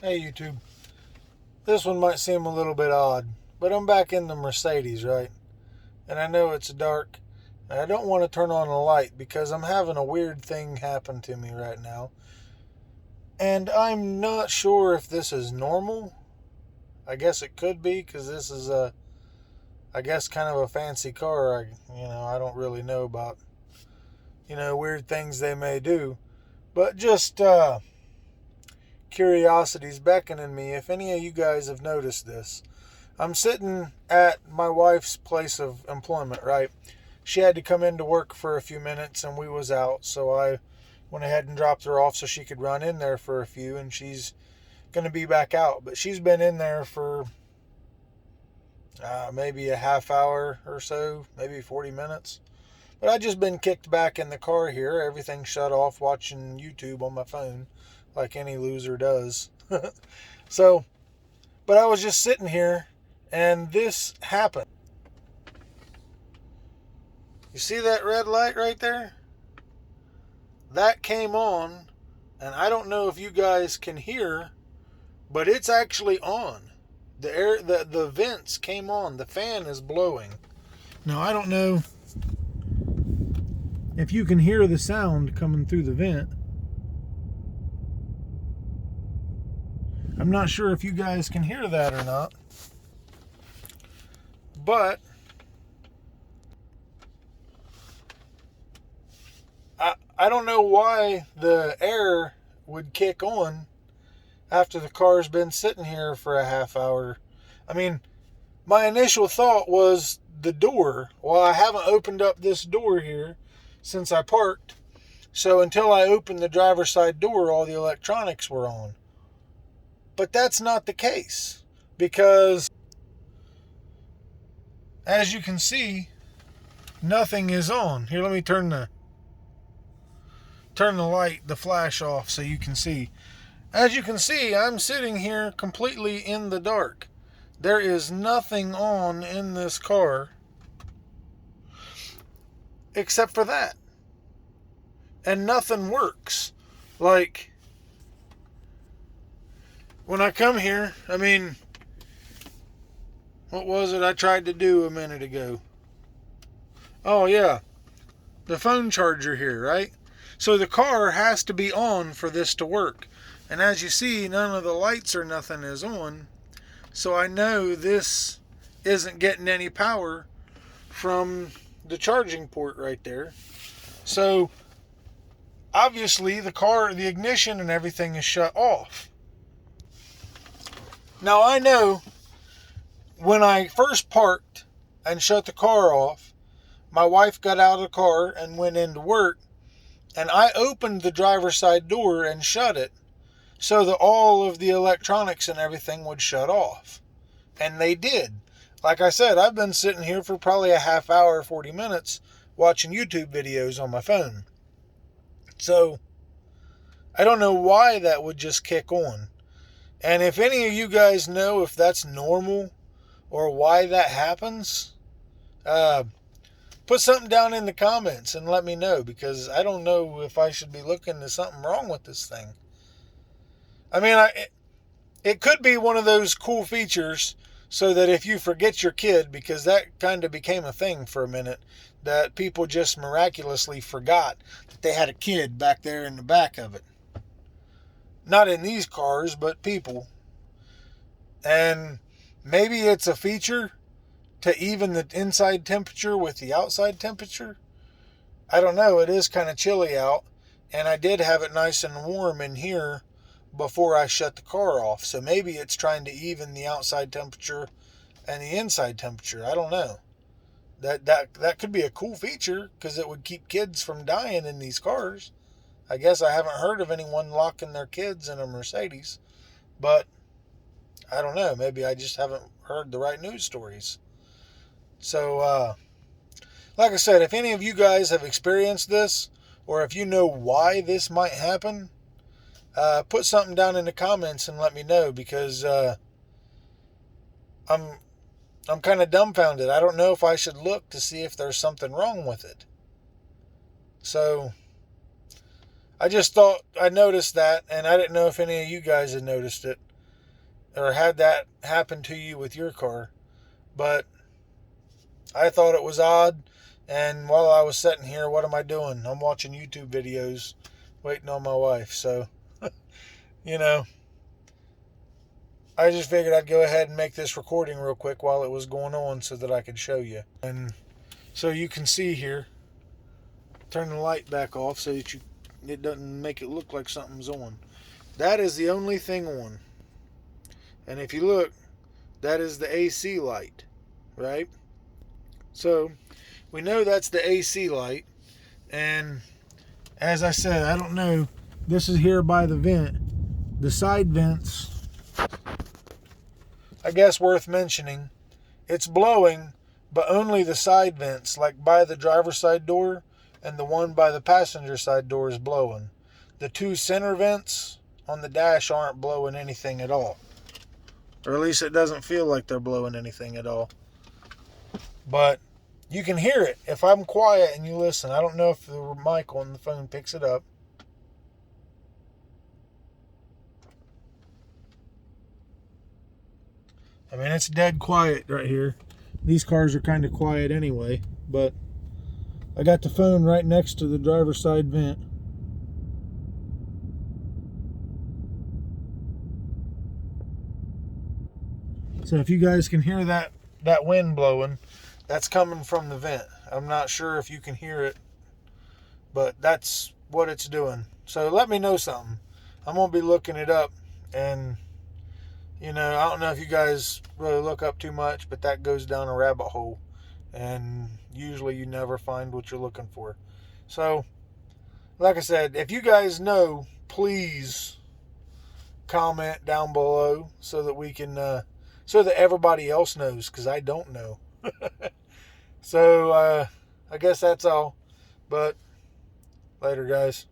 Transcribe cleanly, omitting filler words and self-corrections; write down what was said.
Hey YouTube. This one might seem a little bit odd, but I'm back in the Mercedes, right? And I know it's dark, and I don't want to turn on a light because I'm having a weird thing happen to me right now. And I'm not sure if this is normal. I guess it could be because this is I guess kind of a fancy car. I don't really know about, weird things they may do. But just curiosity's beckoning me if any of you guys have noticed this. I'm sitting at my wife's place of employment, right? She had to come into work for a few minutes and we was out, so I went ahead and dropped her off so she could run in there for a few, and she's going to be back out. But she's been in there for maybe a half hour or so, maybe 40 minutes. But I just been kicked back in the car here, everything shut off, watching YouTube on my phone like any loser does. So, but I was just sitting here and this happened. You see that red light right there? That came on, and I don't know if you guys can hear, but it's actually on. The vents came on. The fan is blowing. Now I don't know if you can hear the sound coming through the vent. I'm not sure if you guys can hear that or not. But I don't know why the air would kick on after the car's been sitting here for a half hour. I mean, my initial thought was the door. Well, I haven't opened up this door here since I parked. So until I opened the driver's side door, all the electronics were on. But that's not the case, because as you can see, nothing is on. Here, let me turn the light, the flash off so you can see. As you can see, I'm sitting here completely in the dark. There is nothing on in this car except for that. And nothing works. Like, when I come here, I mean, what was it I tried to do a minute ago? Oh, yeah. The phone charger here, right? So the car has to be on for this to work. And as you see, none of the lights or nothing is on. So I know this isn't getting any power from the charging port right there. So obviously the ignition and everything is shut off. Now I know when I first parked and shut the car off, my wife got out of the car and went into work, and I opened the driver's side door and shut it so that all of the electronics and everything would shut off. And they did. Like I said, I've been sitting here for probably a half hour, 40 minutes, watching YouTube videos on my phone. So, I don't know why that would just kick on. And if any of you guys know if that's normal or why that happens, put something down in the comments and let me know, because I don't know if I should be looking to something wrong with this thing. I mean, it could be one of those cool features so that if you forget your kid, because that kind of became a thing for a minute, that people just miraculously forgot that they had a kid back there in the back of it. Not in these cars, but people. And maybe it's a feature to even the inside temperature with the outside temperature. I don't know. It is kind of chilly out, and I did have it nice and warm in here before I shut the car off. So maybe it's trying to even the outside temperature and the inside temperature. I don't know. That could be a cool feature, because it would keep kids from dying in these cars. I guess I haven't heard of anyone locking their kids in a Mercedes, but I don't know. Maybe I just haven't heard the right news stories. So, like I said, if any of you guys have experienced this, or if you know why this might happen, put something down in the comments and let me know, because I'm kind of dumbfounded. I don't know if I should look to see if there's something wrong with it. So I just thought I noticed that, and I didn't know if any of you guys had noticed it. or had that happen to you with your car. But I thought it was odd. And while I was sitting here, what am I doing? I'm watching YouTube videos, waiting on my wife. So, you know, I just figured I'd go ahead and make this recording real quick while it was going on so that I could show you. And so you can see here, turn the light back off so that it doesn't make it look like something's on. That is the only thing on. And if you look, that is the AC light, right? So we know that's the AC light. And as I said, I don't know, this is here by the vent. The side vents, I guess worth mentioning, it's blowing, but only the side vents, like by the driver's side door and the one by the passenger side door is blowing. The two center vents on the dash aren't blowing anything at all. Or at least it doesn't feel like they're blowing anything at all. But you can hear it if I'm quiet and you listen. I don't know if the mic on the phone picks it up. I mean, it's dead quiet right here. These cars are kind of quiet anyway, but I got the phone right next to the driver's side vent. So if you guys can hear that wind blowing, that's coming from the vent. I'm not sure if you can hear it, but that's what it's doing. So let me know something. I'm going to be looking it up, and I don't know if you guys really look up too much, but that goes down a rabbit hole, and usually you never find what you're looking for. So, like I said, if you guys know, please comment down below so that we can, so that everybody else knows, because I don't know. So, I guess that's all. But, later, guys.